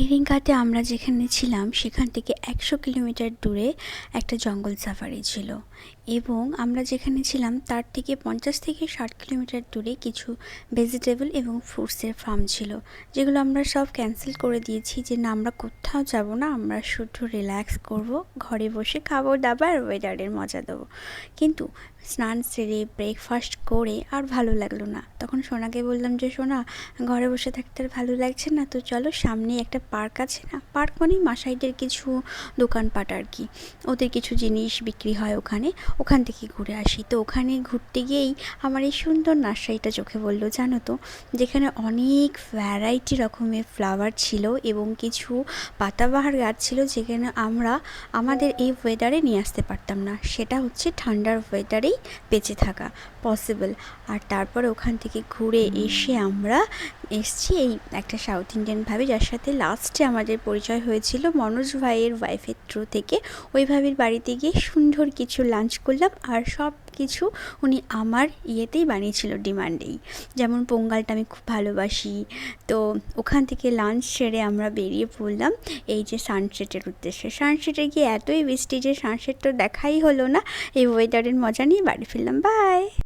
ইরিঙ্গাতে আমরা যেখানে ছিলাম সেখান থেকে 100 কিলোমিটার দূরে একটা জঙ্গল সাফারি ছিল এবং আমরা যেখানে ছিলাম তার থেকে 50 থেকে 60 কিলোমিটার দূরে কিছু ভেজিটেবল এবং ফ্রুটসের ফার্ম ছিল, যেগুলো আমরা সব ক্যান্সেল করে দিয়েছি যে না, আমরা কোথাও যাব না, আমরা শুধু রিল্যাক্স করব, ঘরে বসে খাবো দাবো আর ওয়েদারের মজা দেবো। কিন্তু স্নান সেরে ব্রেকফাস্ট করে আর ভালো লাগলো না। তখন সোনাকে বললাম যে সোনা, ঘরে বসে থাকতে আর ভালো লাগছে না, তো চলো সামনে একটা পার্ক আছে না, পার্ক মানেই মাসাইদের কিছু দোকানপাট আর কি, ওদের কিছু জিনিস বিক্রি হয় ওখান থেকে ঘুরে আসি। তো ওখানে ঘুরতে গিয়েই আমার এই সুন্দর নার্সারিটা চোখে পড়লো, জানো তো, যেখানে অনেক ভ্যারাইটি রকমের ফ্লাওয়ার ছিল এবং কিছু পাতাবাহার গাছ ছিল যেখানে আমরা আমাদের এই ওয়েদারে নিয়ে আসতে পারতাম না, সেটা হচ্ছে ঠান্ডার ওয়েদারেই বেঁচে থাকা পসিবল। আর তারপরে ওখান থেকে ঘুরে এসে আমরা এসছি এই একটা সাউথ ইন্ডিয়ান ভাবি, যার সাথে লাস্টে আমাদের পরিচয় হয়েছিল মনোজ ভাইয়ের ওয়াইফের থ্রু থেকে। ওই ভাবির বাড়িতে গিয়ে সুন্দর কিছু লাঞ্চ করলাম আর সব কিছু উনি আমার ইয়েতেই বানিয়েছিল, ডিমান্ডেই। যেমন পোঙ্গালটা আমি খুব ভালোবাসি। তো ওখান থেকে লাঞ্চ সেরে আমরা বেরিয়ে পড়লাম এই যে সানসেটের উদ্দেশ্যে। সানসেটে গিয়ে এতই বৃষ্টি যে সানসেট তো দেখাই হলো না, এই ওয়েদারের মজা নিয়ে বাড়ি ফিরলাম। বাই।